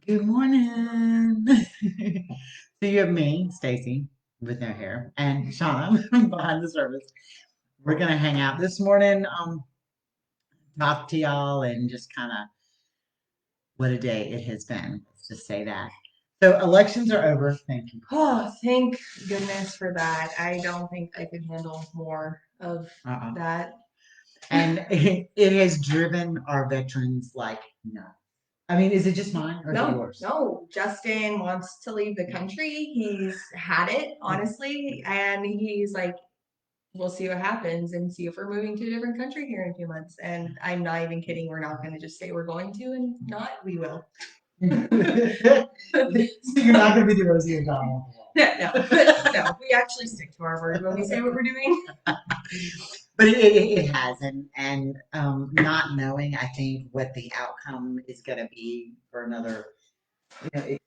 Good morning. So you have me, Stacy, with no hair, and Shawna behind the service. We're gonna hang out this morning, talk to y'all, and just kind of what a day it has been. Let's just say that. So elections are over. Thank you. Oh, thank goodness for that. I don't think I could handle more of Uh-uh. that. And it has driven our veterans like nuts. I mean, is it just mine or is it No, yours? no. Justin wants to leave the country. He's had it, honestly, and he's like, we'll see what happens and see if we're moving to a different country here in a few months. And I'm not even kidding. We're not going to just say we're going to, and not, we will. So you're not gonna be the Rosie O'Donnell. No, no. We actually stick to our word when we say what we're doing. But it has, and not knowing, I think, what the outcome is going to be for another, days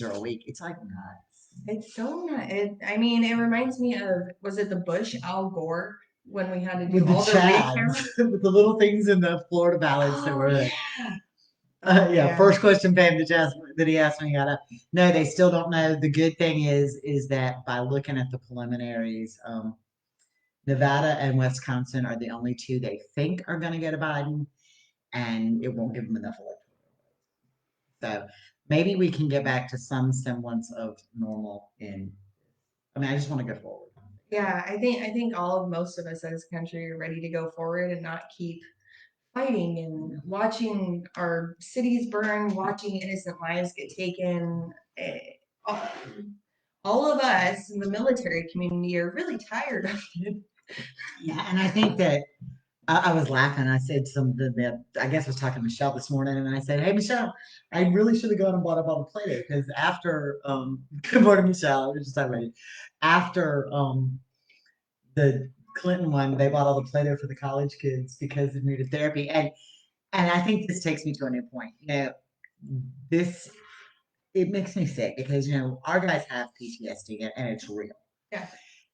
or a week, it's like nuts. It's so not. I mean, it reminds me of, was it the Bush Al Gore when we had to do With the all the Chads, recounts? with the little things in the Florida ballots that Oh were, yeah. Oh yeah, man. first question Pam that he asked when he got up. No, they still don't know. The good thing is that by looking at the preliminaries, Nevada and Wisconsin are the only two they think are going to go to Biden, and it won't give them enough electoral. So maybe we can get back to some semblance of normal in, I mean, I just want to go forward. Yeah, I think all of most of us as a country are ready to go forward and not keep fighting and watching our cities burn, watching innocent lives get taken. Eh, all all of us in the military community are really tired of it. Yeah, and I think that I was laughing. I said something that I guess I was talking to Michelle this morning, and I said, "Hey, Michelle, I really should have gone and bought up all the Play-Doh because after good morning, Michelle. I was just talking about you. After the Clinton one, they bought all the Play-Doh for the college kids because it needed therapy, and I think this takes me to a new point. This it makes me sick because our guys have PTSD and it's real. Yeah.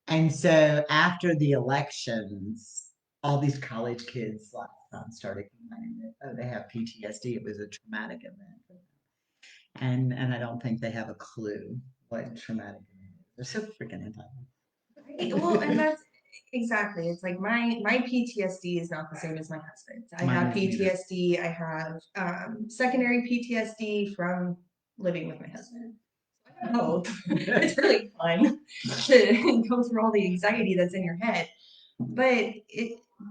And so after the elections, all these college kids last time started complaining that they have PTSD. It was a traumatic event for them. And I don't think they have a clue what traumatic event is. They're so freaking Well, and entitled. that's exactly. It's like my PTSD is not the same as my husband's. I Mine have is neither. PTSD. I have secondary PTSD from living with my husband. I have both. It's really fun to go through all the anxiety that's in your head. But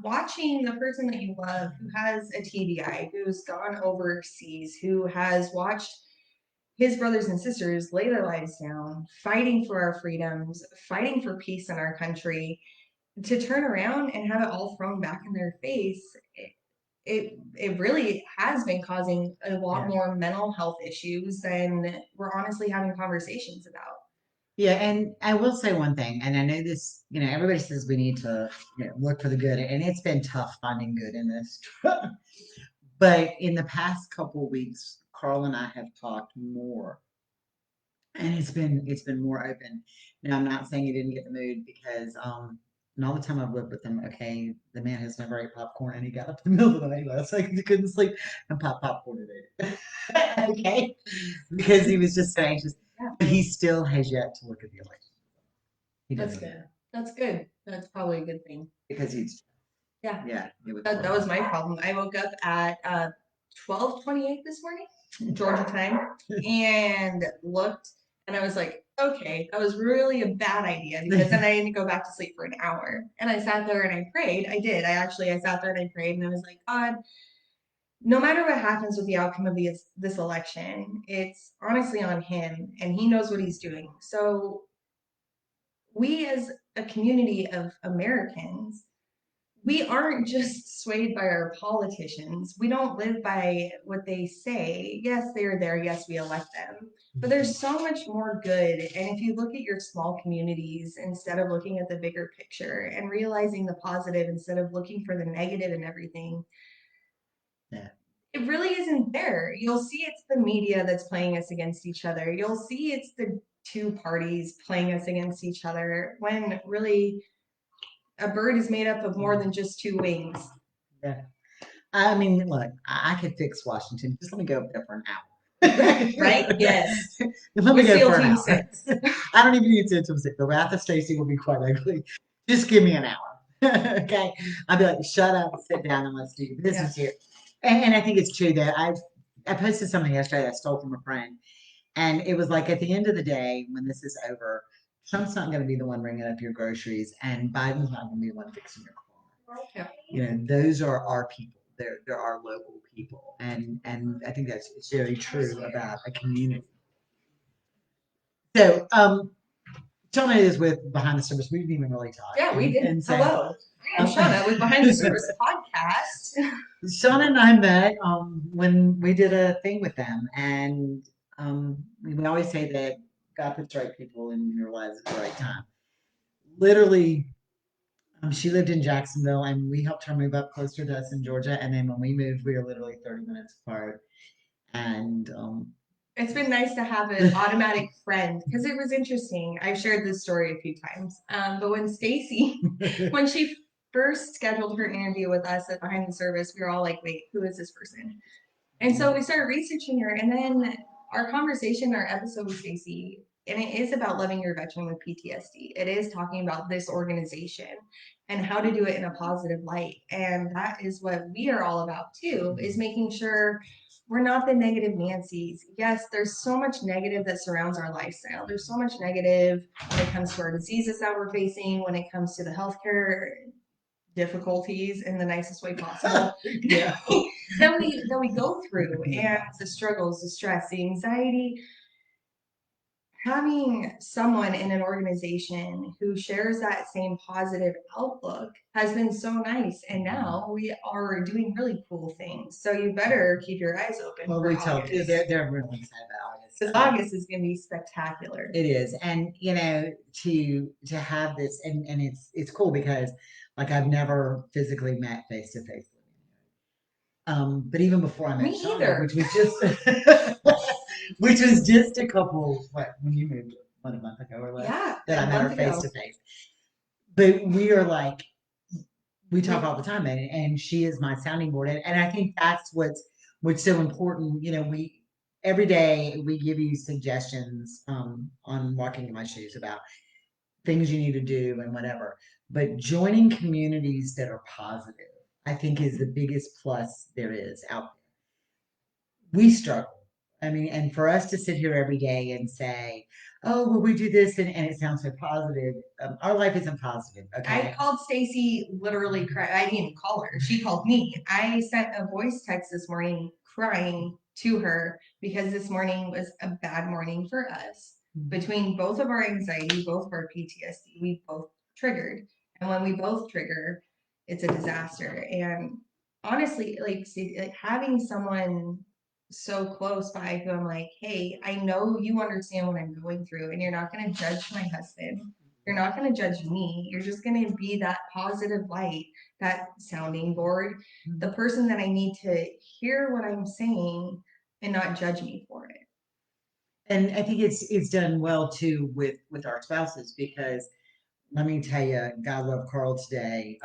watching the person that you love who has a TBI, who's gone overseas, who has watched his brothers and sisters lay their lives down, fighting for our freedoms, fighting for peace in our country, to turn around and have it all thrown back in their face, it really has been causing a lot Yeah. more mental health issues than we're honestly having conversations about. Yeah, and I will say one thing, and I know this, everybody says we need to, look for the good, and it's been tough finding good in this. But in the past couple of weeks, Carl and I have talked more, and it's been more open. Now, I'm not saying he didn't get the mood because and all the time I've lived with him, okay, the man has never ate popcorn, and he got up in the middle of the night last night 'cause he couldn't sleep and pop popcorn and ate it. Okay, because he was just so anxious. Yeah, But he still has yet to look at the election. He that's doesn't good. yet That's good. That's probably a good thing. because he's Yeah, yeah, it was that was horrible. my problem. I woke up at 12:28 this morning, Georgia time, and looked, and I was like, okay, that was really a bad idea because then I didn't go back to sleep for an hour. And I sat there and I prayed. I did. I sat there and I prayed, and I was like, God, no matter what happens with the outcome of this election, it's honestly on him, and he knows what he's doing. So we as a community of Americans, we aren't just swayed by our politicians. We don't live by what they say. Yes, they're there. Yes, we elect them. But there's so much more good. And if you look at your small communities instead of looking at the bigger picture and realizing the positive instead of looking for the negative in everything, Yeah. it really isn't there. You'll see it's the media that's playing us against each other. You'll see it's the two parties playing us against each other when really a bird is made up of more than just two wings. Yeah. I mean, look, I could fix Washington. Just let me go up there for an hour. Right? Yes. Let me With go SEAL for an Team hour. 6. I don't even need to until 6. The wrath of Stacy will be quite ugly. Just give me an hour. Okay. I'll be like, shut up, sit down, and let's do your Yeah. business here. And I think it's true that I posted something yesterday I stole from a friend. And it was like at the end of the day, when this is over, Trump's not going to be the one ringing up your groceries, and Biden's not going to be the one fixing your car. Yeah. You know, those are our people. They're our local people, and I think that's it's very true about a community. So, Shawna is with Behind the Service. We didn't even really talk. Yeah, we did. And so, Hello. I am Shawna with Behind the Service podcast. Shawna and I met when we did a thing with them, and we always say that God puts the right people in your lives at the right time. Literally, she lived in Jacksonville, and we helped her move up closer to us in Georgia. And then when we moved, we were literally 30 minutes apart. And It's been nice to have an automatic friend because it was interesting. I've shared this story a few times. But when Stacy, when she first scheduled her interview with us at Behind the Service, we were all like, wait, who is this person? And so we started researching her, and then our conversation, our episode with Stacy, and it is about loving your veteran with PTSD. It is talking about this organization and how to do it in a positive light. And that is what we are all about too, is making sure we're not the negative Nancy's. Yes, there's so much negative that surrounds our lifestyle. There's so much negative when it comes to our diseases that we're facing, when it comes to the healthcare difficulties in the nicest way possible. yeah. that we go through, and the struggles, the stress, the anxiety. Having someone in an organization who shares that same positive outlook has been so nice, and now we are doing really cool things. So you better keep your eyes open Well, for we tell August, they're really excited about August. because August is going to be spectacular. It is, and you know, to have this, and it's cool because like I've never physically met face to face. But even before I met Me Shawna, either. which was just which was just a couple what when you moved what a month ago or less Yeah, that I a met her month face ago. to face. But we are like we talk all the time, and she is my sounding board, and I think that's what's so important. You know, we every day we give you suggestions on walking in my shoes about things you need to do and whatever. But joining communities that are positive, I think, is the biggest plus there is out there. We struggle. I mean, and for us to sit here every day and say, oh, well, we do this and it sounds so positive. Our life isn't positive. Okay. I called Stacy literally cry. I didn't even call her. She called me. I sent a voice text this morning crying to her because this morning was a bad morning for us. Between both of our anxiety, both of our PTSD, we both triggered. And when we both trigger, it's a disaster. And honestly, like having someone so close by who I'm like, hey, I know you understand what I'm going through, and you're not going to judge my husband. You're not going to judge me. You're just going to be that positive light, that sounding board, the person that I need to hear what I'm saying and not judge me for it. And I think it's done well too with our spouses because let me tell you, God love Carl today.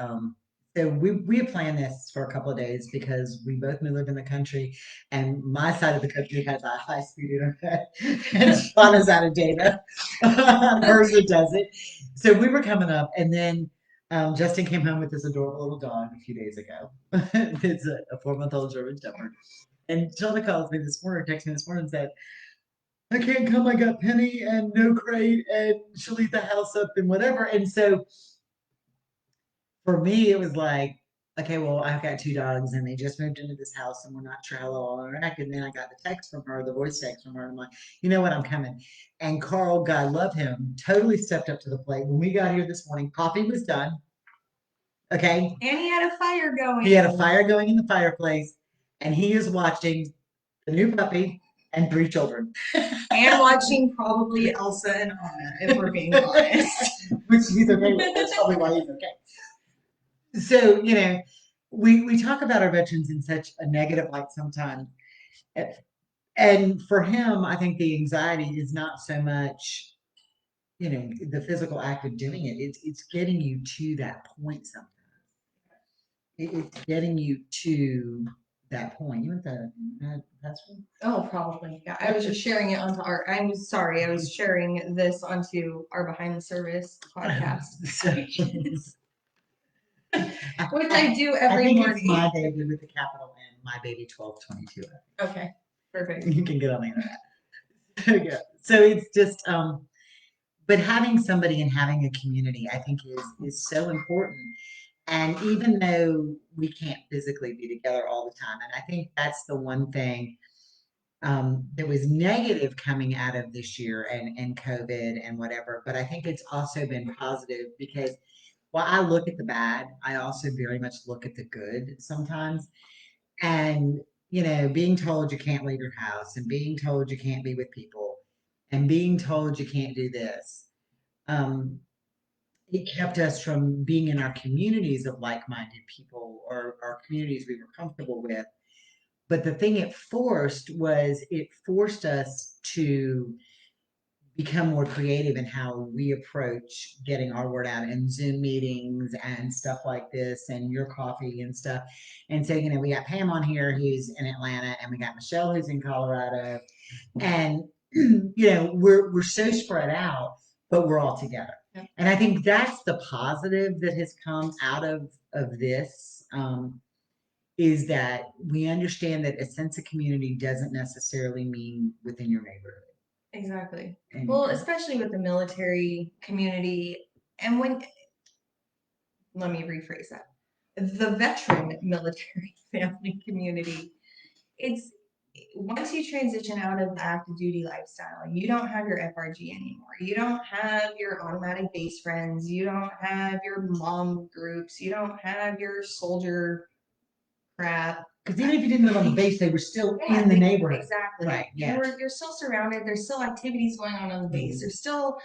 So we have planned this for a couple of days because we both live in the country, and my side of the country has a high speed internet, and Shauna's out of data. Hers it doesn't. So we were coming up, and then Justin came home with this adorable little dog a few days ago. It's a 4-month-old German Shepherd, and Shauna calls me this morning, texted me this morning, and said, I can't come. I got Penny and no crate, and she'll eat the house up and whatever. And so for me, it was like, okay, well, I've got 2 dogs and they just moved into this house and we're not sure how they'll interact. And then I got the text from her, the voice text from her. And I'm like, you know what? I'm coming. And Carl, God love him, totally stepped up to the plate. When we got here this morning, coffee was done. Okay. And he had a fire going. He had a fire going in the fireplace and he is watching the new puppy and 3 children. And watching probably Elsa and Anna, if we're being honest. Which he's okay with. That's probably why he's okay. So, you know, we talk about our veterans in such a negative light sometimes. And for him, I think the anxiety is not so much, you know, the physical act of doing it. It's getting you to that point sometimes. It's getting you to that point. You want the password? Oh, probably. Yeah, I was just sharing it onto our. I'm sorry, I was sharing this onto our behind the service podcast, So, which I do I every think morning. it's my baby with the capital N, my baby 1222. Okay, perfect. You can get on the internet. There you go. So it's just, but having somebody and having a community, I think is so important. And even though we can't physically be together all the time, and I think that's the one thing that was negative coming out of this year and COVID and whatever. But I think it's also been positive because while I look at the bad, I also very much look at the good sometimes. And, being told you can't leave your house and being told you can't be with people and being told you can't do this, um, it kept us from being in our communities of like-minded people or our communities we were comfortable with. But the thing it forced us to become more creative in how we approach getting our word out in Zoom meetings and stuff like this and your coffee and stuff. And so, we got Pam on here who's in Atlanta and we got Michelle who's in Colorado. And we're so spread out, but we're all together. Yeah. And I think that's the positive that has come out of this. Is that we understand that a sense of community doesn't necessarily mean within your neighborhood. Exactly. And Well, especially with the military community, and let me rephrase that. The veteran military family community, it's once you transition out of the active duty lifestyle, you don't have your FRG anymore. You don't have your automatic base friends. You don't have your mom groups. You don't have your soldier crap. because even if you didn't live on the base, they were still in the neighborhood. Exactly. Right. Yeah. You're still surrounded. There's still activities going on the base. There's still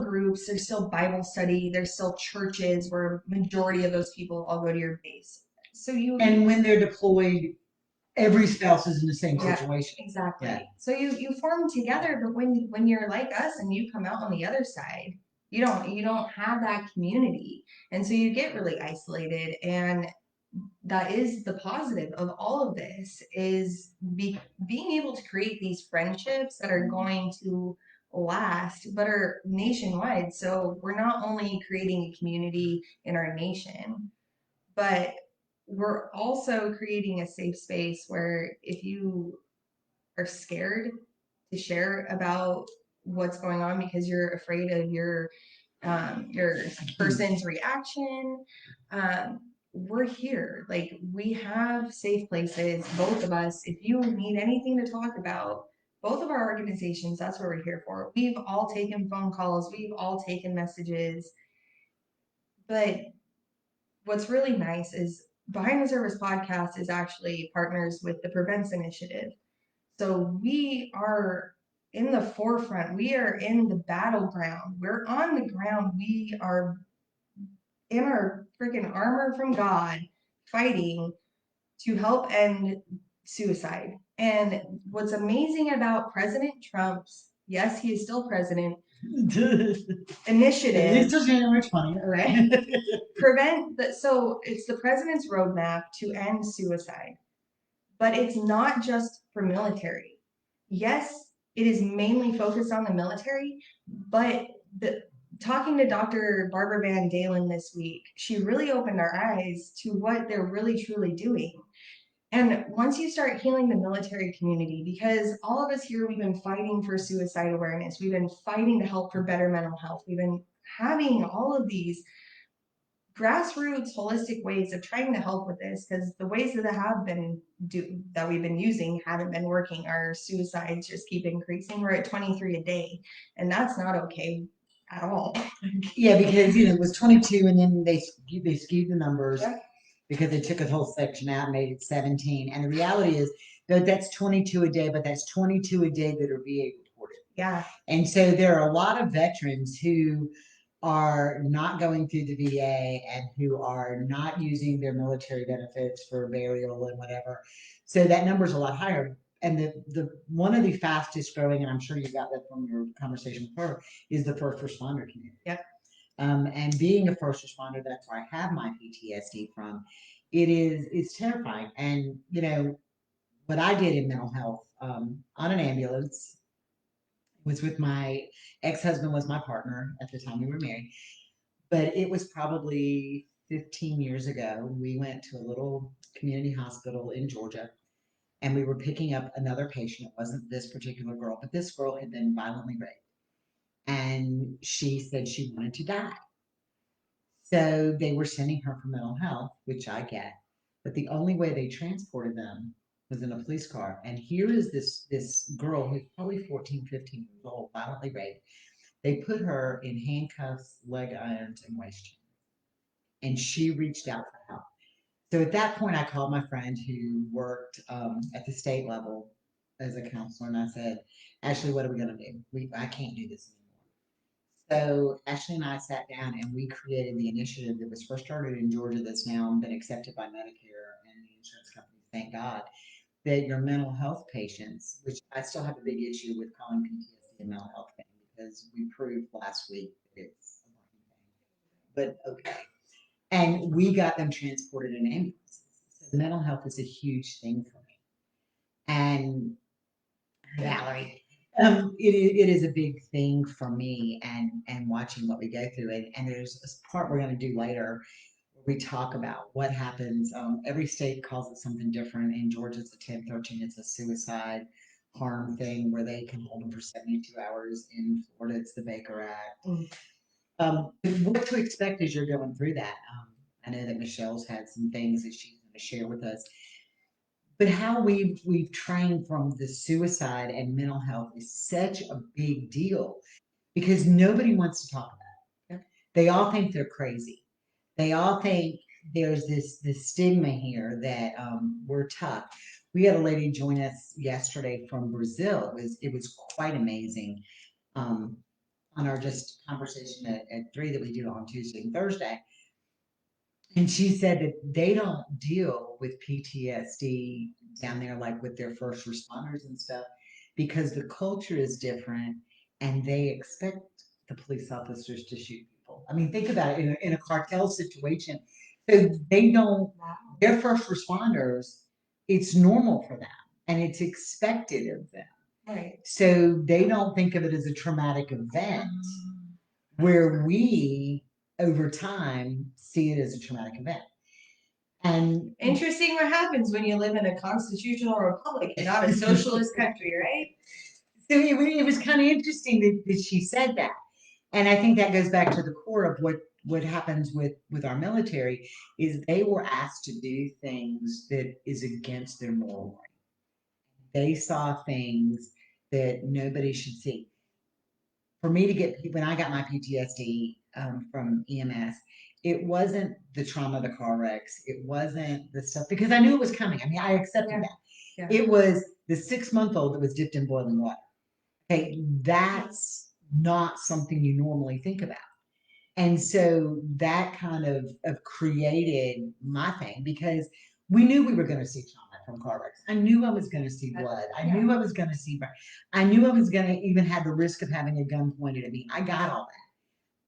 groups. There's still Bible study. There's still churches where majority of those people all go to your base. So And when they're deployed, every spouse is in the same situation. Exactly. Yeah. So you form together, but when you're like us and you come out on the other side, you don't have that community, and so you get really isolated. And that is the positive of all of this is being able to create these friendships that are going to last but are nationwide. So we're not only creating a community in our nation, but we're also creating a safe space where if you are scared to share about what's going on because you're afraid of your person's reaction, we're here. Like we have safe places, both of us. If you need anything to talk about, both of our organizations, that's what we're here for. We've all taken phone calls, we've all taken messages. But what's really nice is Behind the Service podcast is actually partners with the Prevents Initiative. So we are in the forefront. We are in the battleground. We're on the ground. We are in our freaking armor from God fighting to help end suicide. And what's amazing about President Trump's, yes, he is still president, initiative. It's still January 20th. Right. So it's the president's roadmap to end suicide. But it's not just for military. Yes, it is mainly focused on the military, but talking to Dr. Barbara Van Dalen this week, she really opened our eyes to what they're really truly doing. And once you start healing the military community, because all of us here, we've been fighting for suicide awareness, we've been fighting to help for better mental health, we've been having all of these grassroots holistic ways of trying to help with this, because the ways that we've been using haven't been working. Our suicides just keep increasing. We're at 23 a day, and that's not okay at all. Yeah, because it was 22 and then they skewed the numbers. Yeah. Because they took a whole section out and made it 17. And the reality is that that's 22 a day, but that's 22 a day that are VA reported. Yeah. And so there are a lot of veterans who are not going through the VA and who are not using their military benefits for burial and whatever. So that number's a lot higher. And the one of the fastest growing, and I'm sure you got that from your conversation with her, is the first responder community. Yep. And being a first responder, that's where I have my PTSD from, it's terrifying. And what I did in mental health on an ambulance was with my ex-husband was my partner at the time we were married, but it was probably 15 years ago. We went to a little community hospital in Georgia, and we were picking up another patient. It wasn't this particular girl, but this girl had been violently raped, and she said she wanted to die. So they were sending her for mental health, which I get, but the only way they transported them was in a police car. And here is this girl who's probably 14, 15 years old, violently raped. They put her in handcuffs, leg irons, and waist chains, and she reached out for help. So at that point, I called my friend who worked at the state level as a counselor, and I said, "Ashley, what are we going to do? I can't do this anymore." So Ashley and I sat down and we created the initiative that was first started in Georgia, that's now been accepted by Medicare and the insurance companies. Thank God that your mental health patients, which I still have a big issue with calling PTSD a mental health thing, because we proved last week that it's a brain thing. But okay. And we got them transported in ambulances. So mental health is a huge thing for me. And Valerie, it is a big thing for me, and watching what we go through. And there's this part we're going to do later where we talk about what happens. Every state calls it something different. In Georgia, it's a 1013, it's a suicide harm thing where they can hold them for 72 hours. In Florida, it's the Baker Act. What to expect as you're going through that. I know that Michelle's had some things that she's going to share with us, but how we've trained from the suicide and mental health is such a big deal because nobody wants to talk about it. They all think they're crazy. They all think there's this stigma here that we're tough. We had a lady join us yesterday from Brazil. It was quite amazing. Um, on our just conversation at 3 that we do on Tuesday and Thursday. And she said that they don't deal with PTSD down there like with their first responders and stuff because the culture is different and they expect the police officers to shoot people. I mean, think about it in a cartel situation. So they don't, their first responders, it's normal for them and it's expected of them. Right. So they don't think of it as a traumatic event where we, over time, see it as a traumatic event. And Interesting what happens when you live in a constitutional republic and not a socialist country, right? So it was kind of interesting that she said that. And I think that goes back to the core of what happens with our military is they were asked to do things that is against their moral right. They saw things that nobody should see. For me to get when I got my PTSD from EMS, it wasn't the trauma of the car wrecks. It wasn't the stuff because I knew it was coming. I mean, I accepted that. Yeah. It was the 6-month-old that was dipped in boiling water. Okay, that's not something you normally think about. And so that kind of created my thing because we knew we were going to see trauma from car wrecks. I knew I was going to see blood. I knew I was going to see burn. I knew I was going to even have the risk of having a gun pointed at me. I got all that.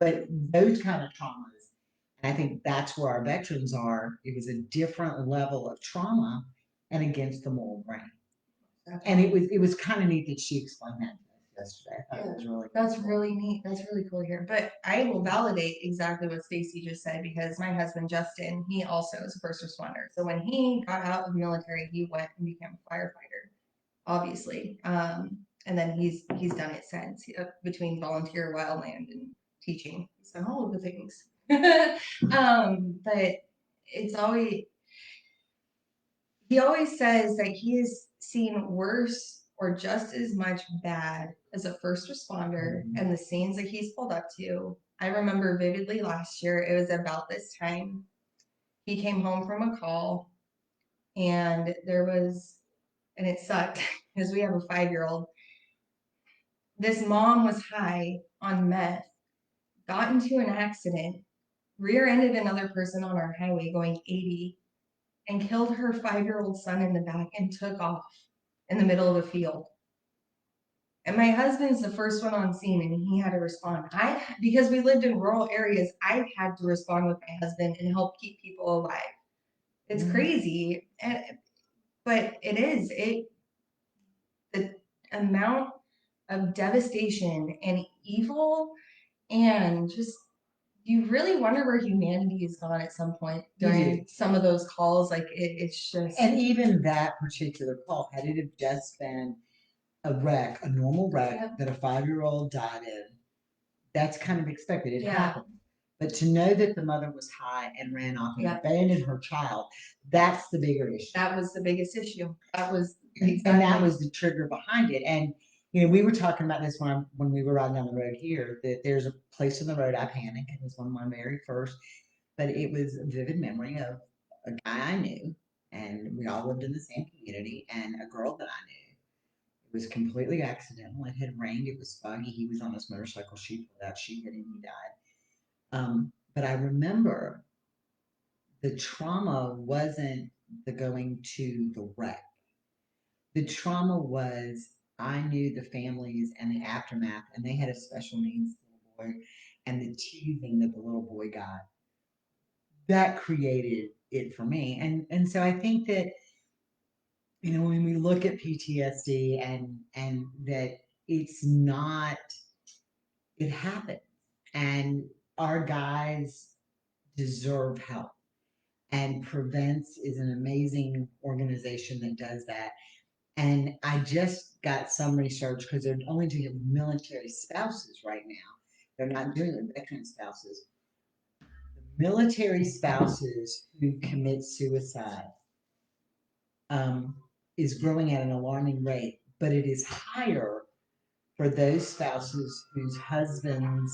But those kind of traumas, and I think that's where our veterans are. It was a different level of trauma and against the moral brain. And it was kind of neat that she explained that yesterday. I thought it was really That's cool. Really neat. That's really cool here. But I will validate exactly what Stacy just said because my husband Justin, he also is a first responder. So when he got out of the military, he went and became a firefighter, obviously. And then he's done it since between volunteer wildland and teaching. He's done all of the things. But it's always he always says that he has seen worse or just as much bad as a first responder and the scenes that he's pulled up to. I remember vividly last year, it was about this time. He came home from a call and and it sucked because we have a 5-year-old. This mom was high on meth, got into an accident, rear-ended another person on our highway going 80, and killed her 5-year-old son in the back and took off in the middle of a field. And my husband's the first one on scene and he had to respond. Because we lived in rural areas, I had to respond with my husband and help keep people alive. It's crazy. But it is. The amount of devastation and evil and just you really wonder where humanity has gone at some point during some of those calls. Like it's just And even that particular call, had it have just been a wreck, a normal wreck that a 5-year-old died in, that's kind of expected. It happened. But to know that the mother was high and ran off and abandoned her child, that's the bigger issue. That was the biggest issue. That was and that was the trigger behind it. And we were talking about this when we were riding down the road here. That there's a place in the road I panic. It was one of my very first, but it was a vivid memory of a guy I knew, and we all lived in the same community, and a girl that I knew. It was completely accidental. It had rained. It was foggy. He was on his motorcycle. She pulled out. She hit him. He died. But I remember the trauma wasn't the going to the wreck. The trauma was I knew the families and the aftermath, and they had a special needs little boy, and the teasing that the little boy got. That created it for me, and so I think that when we look at PTSD and that it's not it happens, and our guys deserve help. And Prevents is an amazing organization that does that. And I just got some research because they're only doing military spouses right now. They're not doing it veteran spouses. The military spouses who commit suicide um, is growing at an alarming rate, but it is higher for those spouses whose husbands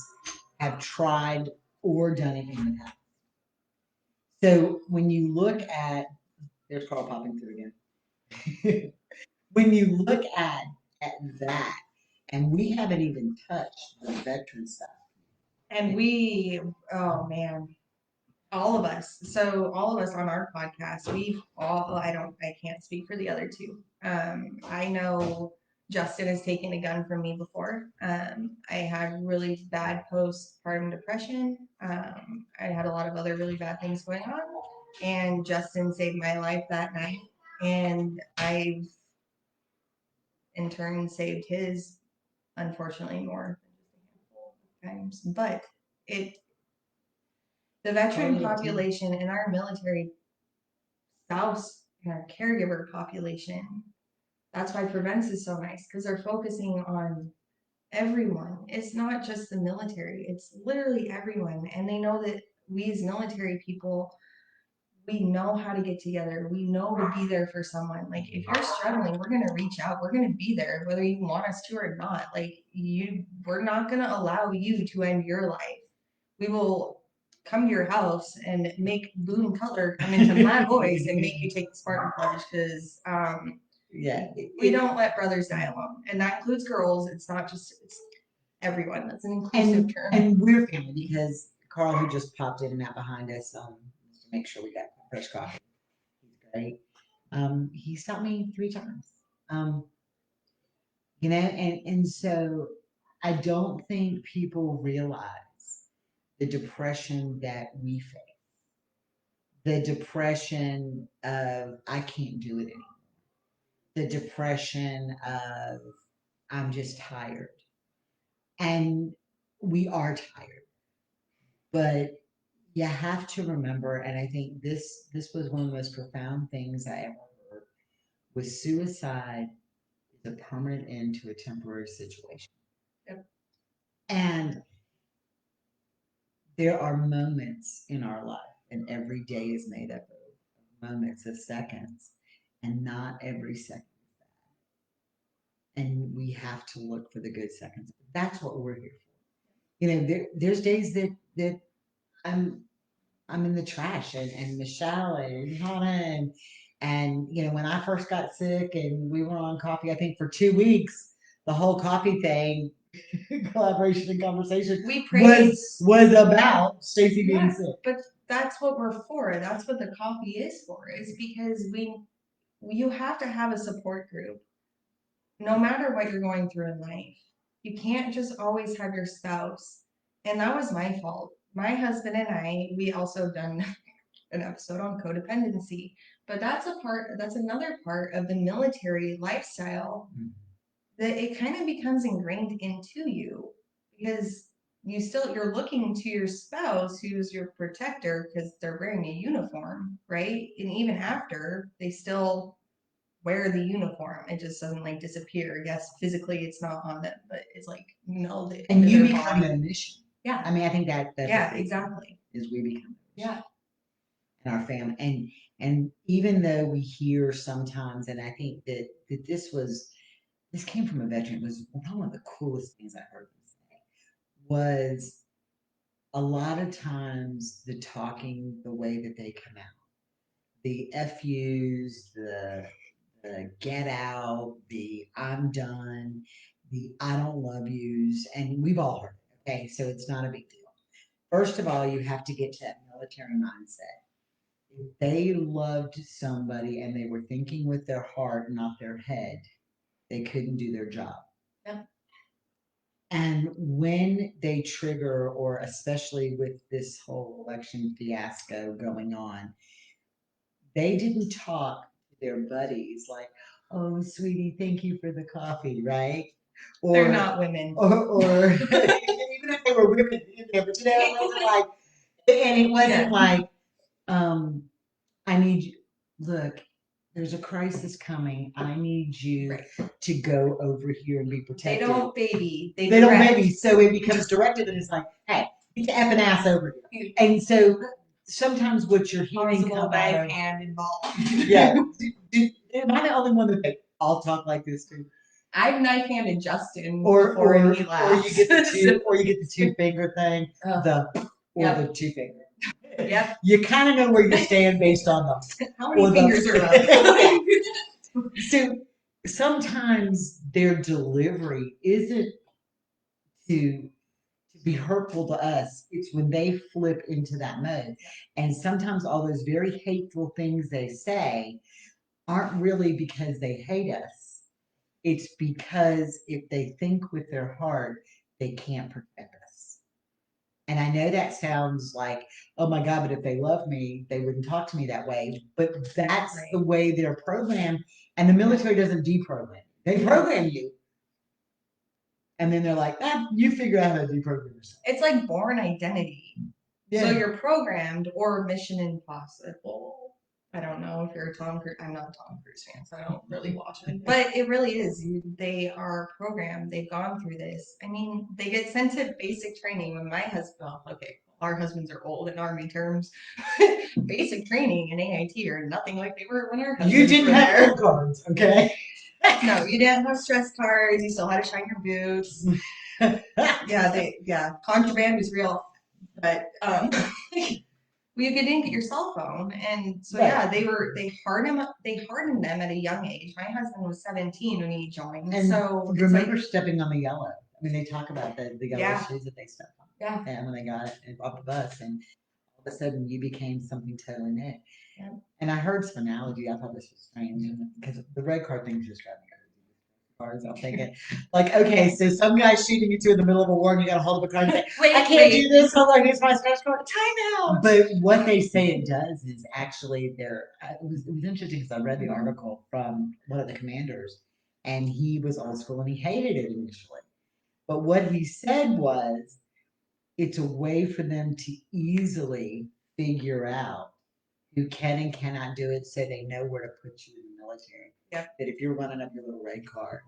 have tried or done it in the past. So when you look at, there's Carl popping through again. When you look at that, and we haven't even touched the veteran stuff. and we oh man, all of us. So all of us on our podcast, we've all I can't speak for the other two. I know Justin has taken a gun from me before. I had really bad postpartum depression. I had a lot of other really bad things going on, and Justin saved my life that night. And I've in turn saved his, unfortunately, more than just a handful of times. But it the veteran population in our military spouse and our caregiver population. That's why Prevents is so nice because they're focusing on everyone. It's not just the military, it's literally everyone. And they know that we as military people, we know how to get together. We know to be there for someone. Like if you're struggling, we're gonna reach out. We're gonna be there, whether you want us to or not. We're not gonna allow you to end your life. We will come to your house and make Boone Cutler come into my voice and make you take the Spartan pledge because we don't let brothers die alone, and that includes girls. It's not just it's everyone. That's an inclusive term. And we're family because Carl, who just popped in and out behind us, just to make sure we got fresh coffee. He's great. He stopped me 3 times. Um, and so I don't think people realize the depression that we face. The depression of I can't do it anymore. The depression of I'm just tired. And we are tired. But you have to remember, and I think this was one of the most profound things I ever heard, was suicide is a permanent end to a temporary situation. Yep. And there are moments in our life, and every day is made up of moments of seconds, and not every second is bad. And we have to look for the good seconds. That's what we're here for. There's days that I'm I'm in the trash, and Michelle and Hannah and when I first got sick and we were on coffee, I think for 2 weeks, the whole coffee thing, collaboration and conversation we praise was about Stacy being sick. But that's what we're for. That's what the coffee is for. Is because you have to have a support group, no matter what you're going through in life. You can't just always have your spouse. And that was my fault. My husband and I, we also done an episode on codependency. But that's another part of the military lifestyle that it kind of becomes ingrained into you because you're looking to your spouse who's your protector because they're wearing a uniform, right? And even after they still wear the uniform, it just doesn't like disappear. Yes, physically it's not on them, but it's like melded And into you their become body. the mission. Yeah. I mean, I think that's Yeah, exactly. is we become the mission Yeah. in our family. And even though we hear sometimes, and I think that this came from a veteran, it was one of the coolest things I heard them say was a lot of times the talking, the way that they come out, the FUs, the get out, the I'm done, the I don't love yous, and we've all heard it. Okay, so it's not a big deal. First of all, you have to get to that military mindset. If they loved somebody and they were thinking with their heart, not their head, they couldn't do their job. Yep. And when they trigger, or especially with this whole election fiasco going on, they didn't talk to their buddies like, "Oh, sweetie, thank you for the coffee," right? They're not women. Or even if they were women in there, but it wasn't like, and it wasn't like, I need you. Look, there's a crisis coming. I need you to go over here and be protected. They don't baby. They don't baby. So it becomes directed, and it's like, hey, get your effing ass over here. And so sometimes what you're hearing come out of, hand involved. yeah. Am I the only one that they all talk like this too? I've knife-handed Justin before and he laughs. Or you get the two finger thing, the two finger. Yep. You kind of know where you stand based on them. How many fingers are up? So sometimes their delivery isn't to be hurtful to us. It's when they flip into that mode. And sometimes all those very hateful things they say aren't really because they hate us. It's because if they think with their heart, they can't protect us. And I know that sounds like, oh my God, but if they love me, they wouldn't talk to me that way. But that's the way they're programmed. And the military doesn't deprogram. They program you. And then they're like, you figure out how to deprogram yourself. It's like born identity. Yeah. So you're programmed, or Mission Impossible. I don't know if you're a Tom Cruise. I'm not a Tom Cruise fan, so I don't really watch it. But it really is. They are programmed. They've gone through this. I mean, they get sent to basic training. When my husband, our husbands are old in Army terms. Basic training in AIT are nothing like they were when our husbands You didn't were have there. cards, okay? No, you didn't have stress cards. You still had to shine your boots. Contraband was real, but you didn't get your cell phone, and so they hardened them at a young age. My husband was 17 when he joined, and so remember stepping on the yellow. I mean, they talk about the yellow shoes that they stepped on. Yeah, and when they got it off the bus, and all of a sudden you became something totally new. Yeah. And I heard some analogy. I thought this was strange because the red card thing just driving me crazy. I'm thinking, like, okay, so some guy's shooting you in the middle of a war, and you got to hold up a card and say, I can't do this. Hold on, here's my scratch card. Time out. But what they say it does is actually it was interesting because I read the article from one of the commanders, and he was old school and he hated it initially. But what he said was, it's a way for them to easily figure out who can and cannot do it, so they know where to put you in the military. Yep. That if you're running up your little red card,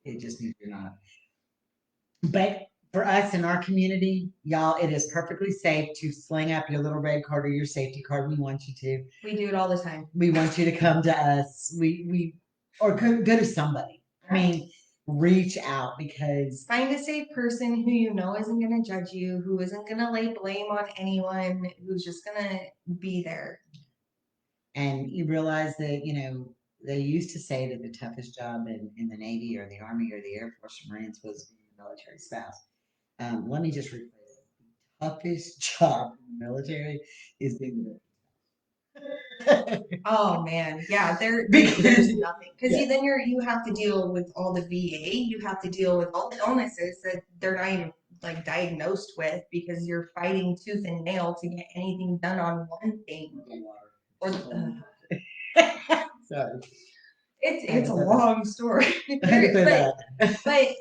it just means you're not. But for us in our community, y'all, it is perfectly safe to sling up your little red card or your safety card. We want you to. We do it all the time. We want you to come to us. Or go to somebody. I mean, reach out, because find a safe person who you know isn't going to judge you, who isn't going to lay blame on anyone, who's just going to be there. And you realize that, they used to say that the toughest job in the Navy or the Army or the Air Force or Marines was being a military spouse. Let me just rephrase it. The toughest job in the military is being the military. Oh man, yeah, there's nothing, because then you have to deal with all the VA, you have to deal with all the illnesses that they're not even like diagnosed with because you're fighting tooth and nail to get anything done on one thing. Or Sorry. It's a long story. but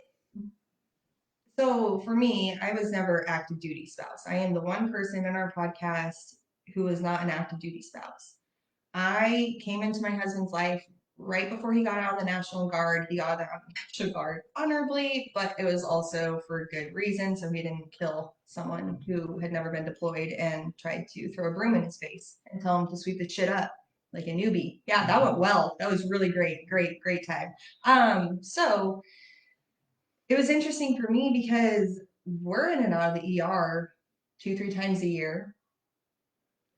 so for me, I was never active duty spouse. I am the one person in our podcast who is not an active duty spouse. I came into my husband's life right before he got out of the National Guard. He got out of the National Guard honorably, but it was also for good reason. So he didn't kill someone who had never been deployed and tried to throw a broom in his face and tell him to sweep the shit up like a newbie. Yeah, that went well. That was really great, great time. So it was interesting for me because we're in and out of the ER 2, 3 times a year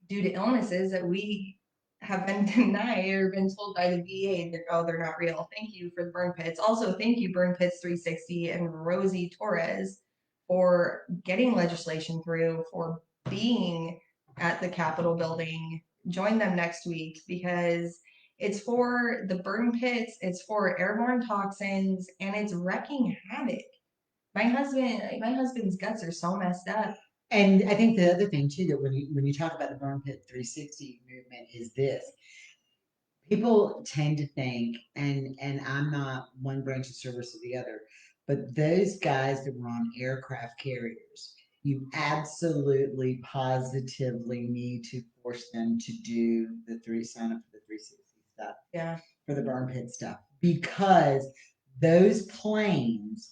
due to illnesses that we have been denied or been told by the VA that, oh, they're not real. Thank you for the burn pits. Also, thank you, Burn Pits 360 and Rosie Torres for getting legislation through, for being at the Capitol building. Join them next week because it's for the burn pits, it's for airborne toxins, and it's wrecking havoc. My husband's guts are so messed up. And I think the other thing too that when you talk about the burn pit 360 movement is this: people tend to think, and I'm not one branch of service or the other, but those guys that were on aircraft carriers, you absolutely positively need to force them to do the sign up for the 360 stuff. Yeah. For the burn pit stuff because those planes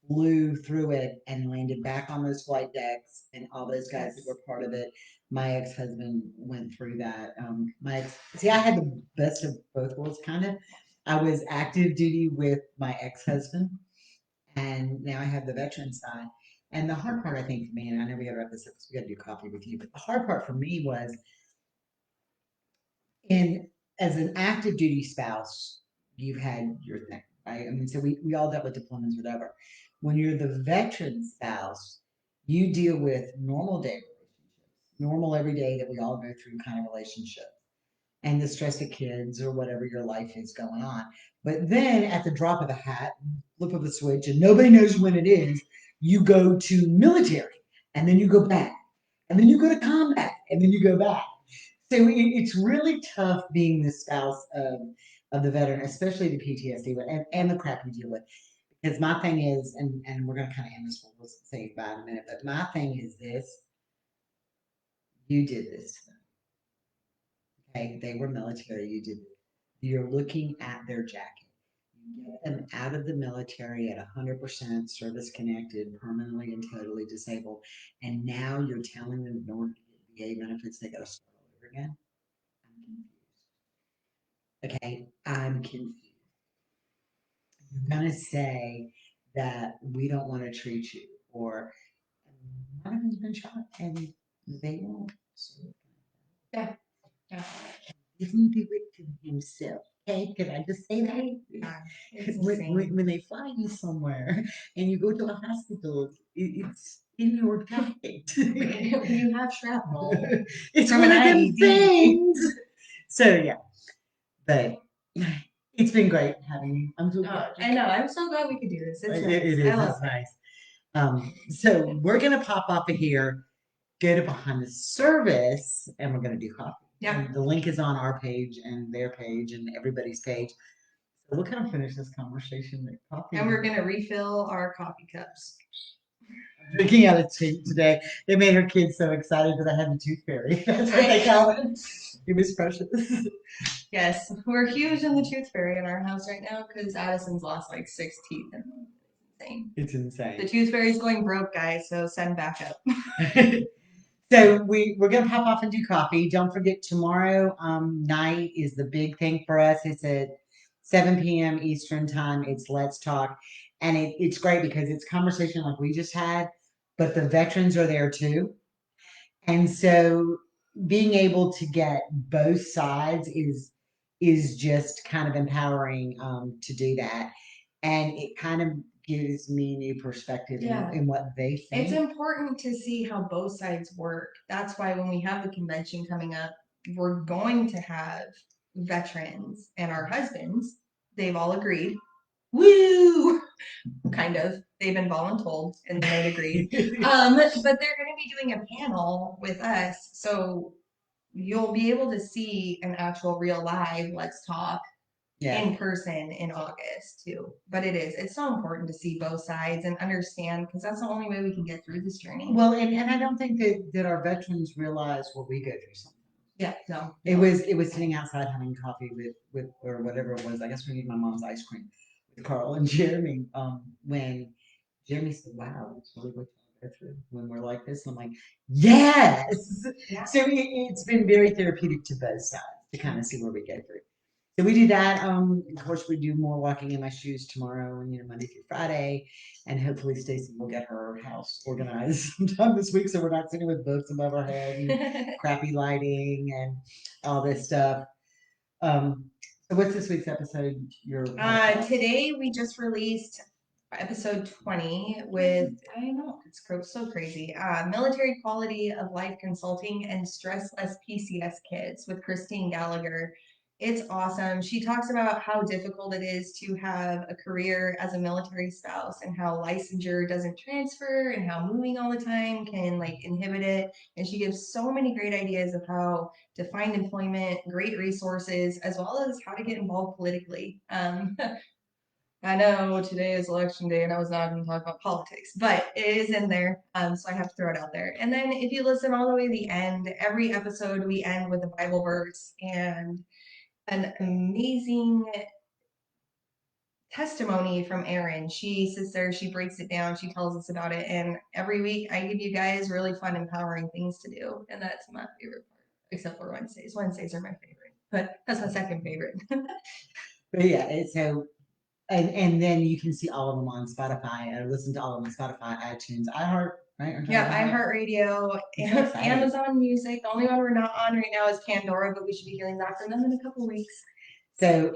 flew through it and landed back on those flight decks and all those guys that were part of it. My ex-husband went through that. I had the best of both worlds, kind of. I was active duty with my ex-husband, and now I have the veteran side. And the hard part, I think, for me, and I know we got to wrap this up because we got to do coffee with you, but the hard part for me was in as an active duty spouse, you've had your thing, right? I mean, so we all dealt with deployments, whatever. When you're the veteran spouse, you deal with normal day relationships, normal every day that we all go through kind of relationships, and the stress of kids or whatever your life is going on. But then at the drop of a hat, flip of a switch, and nobody knows when it is, you go to military, and then you go back, and then you go to combat, and then you go back. So it's really tough being the spouse of the veteran, especially the PTSD and the crap you deal with. Because my thing is, and we're going to kind of end this, we'll say bye in a minute, but my thing is this: you did this to them. Okay, they were military. You did. You're looking at their jacket. You get them out of the military at 100% service connected, permanently and totally disabled, and now you're telling them in order to get VA benefits, they got to start all over again. I'm confused. Okay, I'm confused. You're gonna say that we don't want to treat you, or my husband's been shot, and they won't. So Yeah. Yeah. didn't do it to himself. Okay, can I just say that? When they fly you somewhere and you go to a hospital, it's in your packet. When you have shrapnel, It's from one an of them IED. things. So yeah, but it's been great having you. I'm so glad. I know. I'm so glad we could do this. It's nice. It is. I love It's nice. So we're gonna pop off of here, go to behind the service, and we're gonna do coffee. Yeah. And the link is on our page and their page and everybody's page. So we'll kind of finish this conversation with coffee. And we're gonna refill our coffee cups. Drinking out of tea today. It made her kids so excited that I had the tooth fairy. That's what they call it. It was precious. Yes, we're huge in the tooth fairy in our house right now because Addison's lost like 6 teeth and it's insane. It's insane. The tooth fairy's going broke, guys, so send backup. So we're gonna pop off and do coffee. Don't forget tomorrow night is the big thing for us. It's at 7 p.m. Eastern time. It's Let's Talk, and it's great because it's conversation like we just had, but the veterans are there too, and so being able to get both sides is just kind of empowering to do that, and it kind of gives me new perspective in what they think. It's important to see how both sides work. That's why when we have the convention coming up, we're going to have veterans and our husbands. They've all agreed. Woo! kind of. They've been voluntold and then they'd agreed. But they're going to be doing a panel with us, so you'll be able to see an actual real live Let's Talk Yeah. in person in August too. But it's so important to see both sides and understand because that's the only way we can get through this journey. Well, and I don't think that our veterans realize what we go through sometimes. Yeah, no. It was sitting outside having coffee with or whatever it was. I guess we need my mom's ice cream with Carl and Jeremy. When Jeremy said, "Wow, that's really what y'all go through when we're like this," I'm like, "Yes." Yeah. So it's been very therapeutic to both sides to kind of see where we go through. So we do that. Of course, we do more walking in my shoes tomorrow, and Monday through Friday, and hopefully Stacy will get her house organized sometime this week, so we're not sitting with books above our head and crappy lighting and all this stuff. Um, so what's this week's episode? Today we just released episode 20 with, I know, it's so crazy, military quality of life consulting and stressless PCS kids with Christine Gallagher. It's awesome. She talks about how difficult it is to have a career as a military spouse and how licensure doesn't transfer and how moving all the time can like inhibit it. And she gives so many great ideas of how to find employment, great resources, as well as how to get involved politically. I know today is election day and I was not going to talk about politics, but it is in there. So I have to throw it out there. And then if you listen all the way to the end, every episode we end with a Bible verse and an amazing testimony from Erin. She sits there, she breaks it down, she tells us about it. And every week I give you guys really fun, empowering things to do. And that's my favorite part, except for Wednesdays. Wednesdays are my favorite, but that's my second favorite. But yeah, so and then you can see all of them on Spotify. I listen to all of them on Spotify, iTunes, iHeart, right? Yeah, iHeartRadio, Amazon Music. The only one we're not on right now is Pandora, but we should be hearing back from them in a couple weeks. So,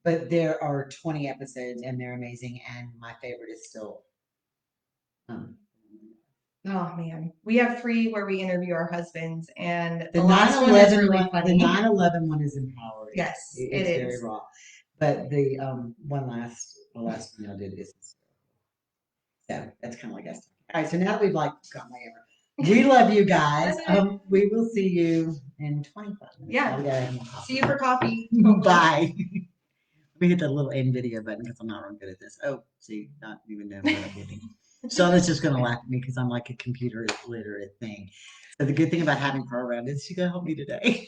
but there are 20 episodes and they're amazing. And my favorite is still, um, Oh man, we have 3 where we interview our husbands, and the the last one is really funny. The 9/11 one is empowering. Yes, It's very raw. But the the last one I did is so that's kind of like us. All right, so now that we've like got my ear. We love you guys. We will see you in 25 minutes. Yeah. See you for coffee. Bye. Let me hit that little end video button because I'm not real good at this. Oh, see, not even knowing what I'm hitting. Shawna's just going to laugh at me because I'm like a computer literate thing. So the good thing about having her around is she's going to help me today.